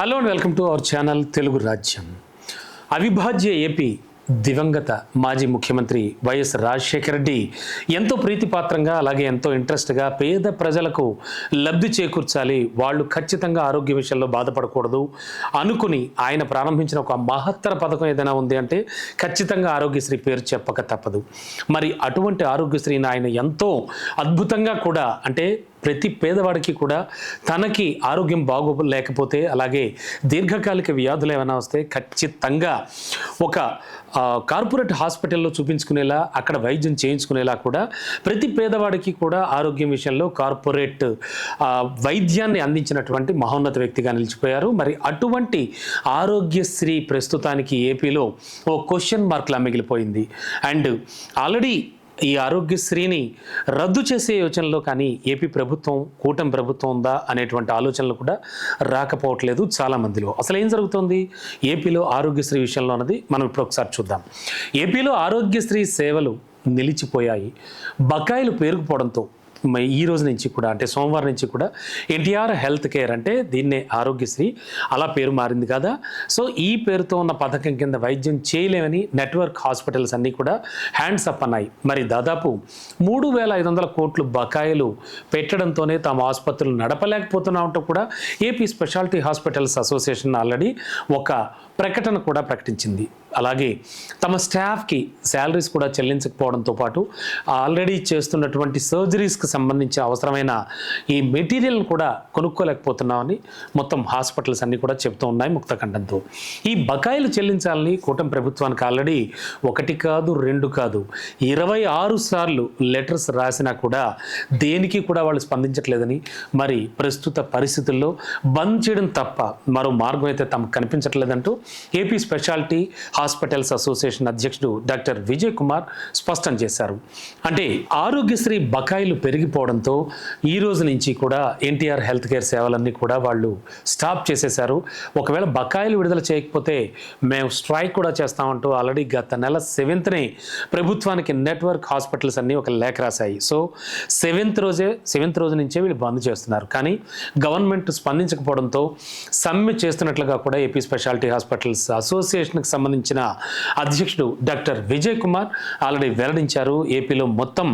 Hello and welcome to our channel Telugu రాజ్యం. అవిభాజ్య AP దివంగత మాజీ ముఖ్యమంత్రి వైఎస్ రాజశేఖర రెడ్డి ఎంతో ప్రీతిపాత్రంగా అలాగే ఎంతో ఇంట్రెస్ట్గా పేద ప్రజలకు లబ్ధి చేకూర్చాలి, వాళ్ళు ఖచ్చితంగా ఆరోగ్య విషయంలో బాధపడకూడదు అనుకుని ఆయన ప్రారంభించిన ఒక మహత్తర పథకం ఏదైనా ఉంది అంటే ఖచ్చితంగా ఆరోగ్యశ్రీ పేరు చెప్పక తప్పదు. మరి అటువంటి ఆరోగ్యశ్రీని ఆయన ఎంతో అద్భుతంగా కూడా అంటే ప్రతి పేదవాడికి కూడా తనకి ఆరోగ్యం లేకపోతే అలాగే దీర్ఘకాలిక వ్యాధులు ఏమైనా వస్తే ఖచ్చితంగా ఒక కార్పొరేట్ హాస్పిటల్లో చూపించుకునేలా అక్కడ వైద్యం చేయించుకునేలా కూడా ప్రతి పేదవాడికి కూడా ఆరోగ్యం విషయంలో కార్పొరేట్ వైద్యాన్ని అందించినటువంటి మహోన్నత వ్యక్తిగా నిలిచిపోయారు. మరి అటువంటి ఆరోగ్యశ్రీ ప్రస్తుతానికి ఏపీలో ఓ క్వశ్చన్ మార్క్లా మిగిలిపోయింది. అండ్ ఆల్రెడీ ఈ ఆరోగ్యశ్రీని రద్దు చేసే యోచనలో కానీ ఏపీ ప్రభుత్వం కూటమి ప్రభుత్వం ఉందా అనేటువంటి ఆలోచనలు కూడా రాకపోవట్లేదు చాలామందిలో. అసలు ఏం జరుగుతుంది ఏపీలో ఆరోగ్యశ్రీ విషయంలో అన్నది మనం ఇప్పుడు ఒకసారి చూద్దాం. ఏపీలో ఆరోగ్యశ్రీ సేవలు నిలిచిపోయాయి. బకాయిలు పేరుకుపోవడంతో ఈ రోజు నుంచి కూడా అంటే సోమవారం నుంచి కూడా ఎన్టీఆర్ హెల్త్ కేర్ అంటే దీన్నే ఆరోగ్యశ్రీ అలా పేరు మారింది కదా. సో ఈ పేరుతో ఉన్న పథకం కింద వైద్యం చేయలేమని నెట్వర్క్ హాస్పిటల్స్ అన్నీ కూడా హ్యాండ్స్ అప్ అన్నాయి. మరి దాదాపు 3,500 కోట్లు బకాయిలు పెట్టడంతోనే తమ ఆసుపత్రులు నడపలేకపోతున్నామంటూ కూడా AP speciality hospitals association already ఒక ప్రకటన కూడా ప్రకటించింది. అలాగే తమ స్టాఫ్కి శాలరీస్ కూడా చెల్లించకపోవడంతో పాటు ఆల్రెడీ చేస్తున్నటువంటి సర్జరీస్కి సంబంధించి అవసరమైన ఈ మెటీరియల్ని కూడా కొనుక్కోలేకపోతున్నామని మొత్తం హాస్పిటల్స్ అన్నీ కూడా చెప్తూ ఉన్నాయి ముక్తకంఠంతో. ఈ బకాయిలు చెల్లించాలని కూటమి ప్రభుత్వానికి ఆల్రెడీ 1 కాదు 2 కాదు 26 సార్లు లెటర్స్ రాసినా కూడా దేనికి కూడా వాళ్ళు స్పందించట్లేదని, మరి ప్రస్తుత పరిస్థితుల్లో బంద్ చేయడం తప్ప మరో మార్గం అయితే తమకు కనిపించట్లేదంటూ ఏపీ స్పెషాలిటీ హాస్పిటల్స్ అసోసియేషన్ అధ్యక్షుడు డాక్టర్ విజయ్ కుమార్ స్పష్టం చేశారు. అంటే ఆరోగ్యశ్రీ బకాయిలు పెరిగిపోవడంతో ఈ రోజు నుంచి కూడా ఎన్టీఆర్ హెల్త్ కేర్ సేవలన్నీ కూడా వాళ్ళు స్టాప్ చేసేశారు. ఒకవేళ బకాయిలు విడుదల చేయకపోతే మేము స్ట్రైక్ కూడా చేస్తామంటూ ఆల్రెడీ గత నెల 7th ప్రభుత్వానికి నెట్వర్క్ హాస్పిటల్స్ అన్నీ ఒక లేఖ రాశాయి. సో 7th రోజు నుంచే వీళ్ళు బంద్ చేస్తున్నారు. కానీ గవర్నమెంట్ స్పందించకపోవడంతో సమ్మె చేస్తున్నట్లుగా కూడా ఏపీ స్పెషాలిటీ హాస్పిటల్స్ అసోసియేషన్కి సంబంధించిన అధ్యక్షుడు డాక్టర్ విజయ్ కుమార్ ఆల్రెడీ వెల్లడించారు. ఏపీలో మొత్తం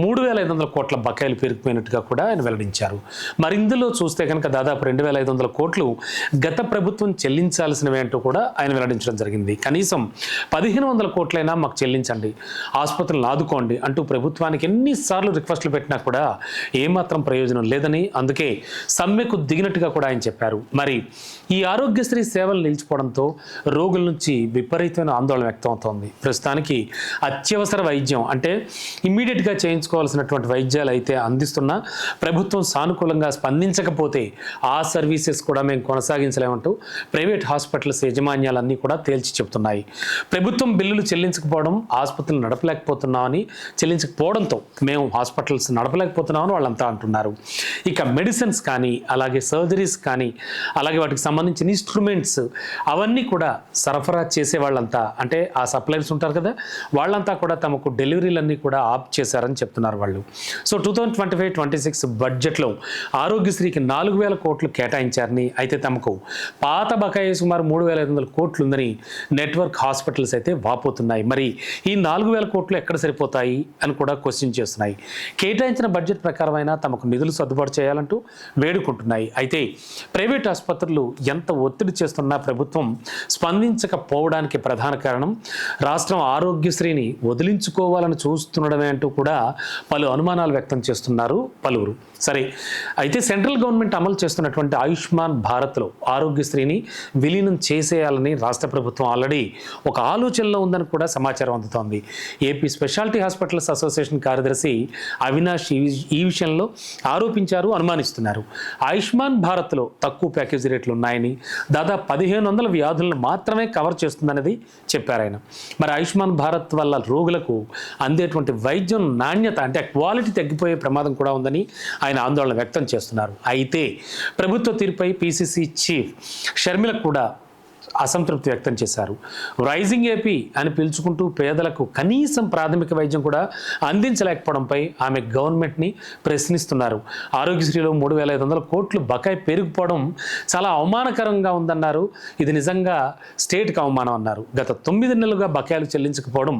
3,500 కోట్ల బకాయిలు పెరిగిపోయినట్టుగా కూడా ఆయన వెల్లడించారు. మరి ఇందులో చూస్తే కనుక దాదాపు 2,500 కోట్లు గత ప్రభుత్వం చెల్లించాల్సినవి అంటూ కూడా ఆయన వెల్లడించడం జరిగింది. కనీసం 1,500 కోట్లైనా మాకు చెల్లించండి, ఆసుపత్రులను ఆదుకోండి అంటూ ప్రభుత్వానికి ఎన్నిసార్లు రిక్వెస్ట్లు పెట్టినా కూడా ఏమాత్రం ప్రయోజనం లేదని, అందుకే సమ్మెకు దిగినట్టుగా కూడా ఆయన చెప్పారు. మరి ఈ ఆరోగ్యశ్రీ సేవలు నిలిచిపోవడంతో రోగుల నుంచి విపరీతమైన ఆందోళన వ్యక్తం అవుతోంది. ప్రస్తుతానికి అత్యవసర వైద్యం అంటే ఇమ్మీడియట్గా చేయించుకోవాల్సినటువంటి వైద్యాలు అయితే అందిస్తున్నా ప్రభుత్వం సానుకూలంగా స్పందించకపోతే ఆ సర్వీసెస్ కూడా మేము కొనసాగించలేమంటూ ప్రైవేట్ హాస్పిటల్స్ యాజమాన్యాలన్నీ కూడా తేల్చి చెప్తున్నాయి. ప్రభుత్వం బిల్లులు చెల్లించకపోవడం, ఆసుపత్రులు చెల్లించకపోవడంతో మేము హాస్పిటల్స్ నడపలేకపోతున్నామని వాళ్ళంతా అంటున్నారు. ఇక మెడిసిన్స్ కానీ అలాగే సర్జరీస్ కానీ అలాగే వాటికి సంబంధించిన ఇన్స్ట్రుమెంట్స్ అవన్నీ కూడా సరఫరా చేసే వాళ్ళంతా అంటే ఆ సప్లైర్స్ ఉంటారు కదా, వాళ్ళంతా కూడా తమకు డెలివరీలన్నీ కూడా ఆప్ చేశారని చెప్తున్నారు వాళ్ళు. సో 2025-26 బడ్జెట్లో ఆరోగ్యశ్రీకి 4,000 కోట్లు కేటాయించారని, అయితే తమకు పాత బకాయి సుమారు 3,500 కోట్లు ఉందని నెట్వర్క్ హాస్పిటల్స్ అయితే వాపోతున్నాయి. మరి ఈ 4,000 కోట్లు ఎక్కడ సరిపోతాయి అని కూడా క్వశ్చన్ చేస్తున్నాయి. కేటాయించిన బడ్జెట్ ప్రకారమైనా తమకు నిధులు సర్దుబాటు చేయాలంటూ వేడుకుంటున్నాయి. అయితే ప్రైవేట్ ఆసుపత్రులు ఎంత ఒత్తిడి చేస్తున్నా ప్రభుత్వం స్పందించకపోవడానికి ప్రధాన కారణం రాష్ట్రం ఆరోగ్యశ్రీని వదిలించుకోవాలని చూస్తుండడమే అంటూ కూడా పలు అనుమానాలు వ్యక్తం చేస్తున్నారు పలువురు. సరే, అయితే సెంట్రల్ గవర్నమెంట్ అమలు చేస్తున్నటువంటి ఆయుష్మాన్ భారత్లో ఆరోగ్యశ్రీని విలీనం చేసేయాలని రాష్ట్ర ప్రభుత్వం ఆల్రెడీ ఒక ఆలోచనలో ఉందని కూడా సమాచారం అందుతోంది. ఏపీ స్పెషాలిటీ హాస్పిటల్స్ అసోసియేషన్ కార్యదర్శి అవినాష్ ఈ విషయంలో ఆరోపించారు, అనుమానిస్తున్నారు. ఆయుష్మాన్ భారత్లో తక్కువ ప్యాకేజీ రేట్లు ఉన్నాయని, దాదాపు 1,500 వ్యాధులను మాత్రమే కవర్ చేస్తుందనేది చెప్పారు ఆయన. మరి ఆయుష్మాన్ భారత్ వల్ల రోగులకు అందేటువంటి వైద్యం నాణ్యత అంటే క్వాలిటీ తగ్గిపోయే ప్రమాదం కూడా ఉందని ఆయన ఆందోళన వ్యక్తం చేస్తున్నారు. అయితే ప్రభుత్వ తీరుపై పిసిసి చీఫ్ షర్మిల కూడా అసంతృప్తి వ్యక్తం చేశారు. రైజింగ్ ఏపీ అని పిలుచుకుంటూ పేదలకు కనీసం ప్రాథమిక వైద్యం కూడా అందించలేకపోవడంపై ఆమె గవర్నమెంట్ని ప్రశ్నిస్తున్నారు. ఆరోగ్యశ్రీలో 3,500 కోట్లు బకాయి పెరిగిపోవడం చాలా అవమానకరంగా ఉందన్నారు. ఇది నిజంగా స్టేట్కి అవమానం అన్నారు. గత 9 నెలలుగా బకాయిలు చెల్లించకపోవడం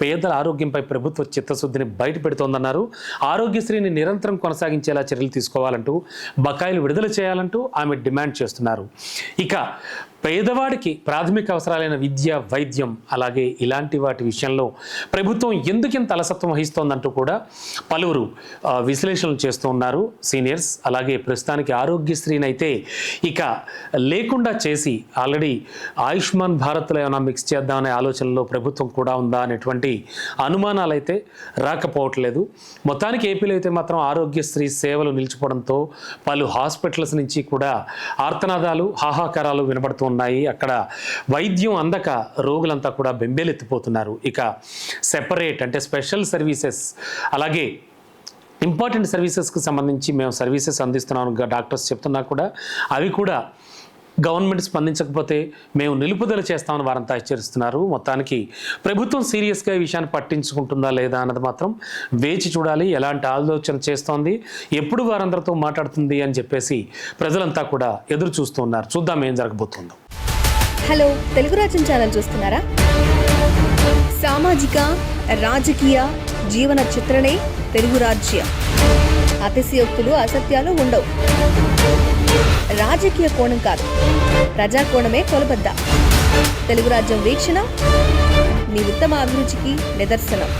పేదల ఆరోగ్యంపై ప్రభుత్వ చిత్తశుద్ధిని బయటపెడుతోందన్నారు. ఆరోగ్యశ్రీని నిరంతరం కొనసాగించేలా చర్యలు తీసుకోవాలంటూ, బకాయిలు విడుదల చేయాలంటూ ఆమె డిమాండ్ చేస్తున్నారు. ఇక పేదవాడికి ప్రాథమిక అవసరాలైన విద్య, వైద్యం, అలాగే ఇలాంటి వాటి విషయంలో ప్రభుత్వం ఎందుకింత అలసత్వం వహిస్తోందంటూ కూడా పలువురు విశ్లేషణలు చేస్తూ ఉన్నారు సీనియర్స్. అలాగే ప్రస్తుతానికి ఆరోగ్యశ్రీని అయితే ఇక లేకుండా చేసి ఆల్రెడీ ఆయుష్మాన్ భారత్లో ఏమైనా మిక్స్ చేద్దామనే ఆలోచనలో ప్రభుత్వం కూడా ఉందా అనేటువంటి అనుమానాలు అయితే రాకపోవట్లేదు. మొత్తానికి ఏపీలో అయితే మాత్రం ఆరోగ్యశ్రీ సేవలు నిలిచిపోవడంతో పలు హాస్పిటల్స్ నుంచి కూడా ఆర్తనాదాలు, హాహాకారాలు వినబడుతూ ఉన్నాయి. అక్కడ వైద్యం అందక రోగులంతా కూడా బెంబేలెత్తిపోతున్నారు. ఇక సెపరేట్ అంటే స్పెషల్ సర్వీసెస్, అలాగే ఇంపార్టెంట్ సర్వీసెస్కి సంబంధించి మేము సర్వీసెస్ అందిస్తున్నాం డాక్టర్స్ చెప్తున్నా కూడా అవి కూడా గవర్నమెంట్ స్పందించకపోతే మేము నిలుపుదల చేస్తామని వారంతా హెచ్చరిస్తున్నారు. మొత్తానికి ప్రభుత్వం సీరియస్గా ఈ విషయాన్ని పట్టించుకుంటుందా లేదా అన్నది మాత్రం వేచి చూడాలి. ఎలాంటి ఆలోచన చేస్తోంది, ఎప్పుడు వారందరితో మాట్లాడుతుంది అని చెప్పేసి ప్రజలంతా కూడా ఎదురు చూస్తూ ఉన్నారు. చూద్దాం ఏం జరగబోతుందో. హలో, తెలుగు రాజ్యం ఛానల్ చూస్తున్నారా? సామాజిక, రాజకీయ, జీవన చిత్రణే తెలుగు రాజ్యం. అతిశయోక్తులు, అసత్యాలు ఉండవు. రాజకీయ కోణం కాదు, ప్రజా కోణమే కొలబద్ద. తెలుగు రాజ్యం వీక్షణ మీ ఉత్తమ అభిరుచికి నిదర్శనం.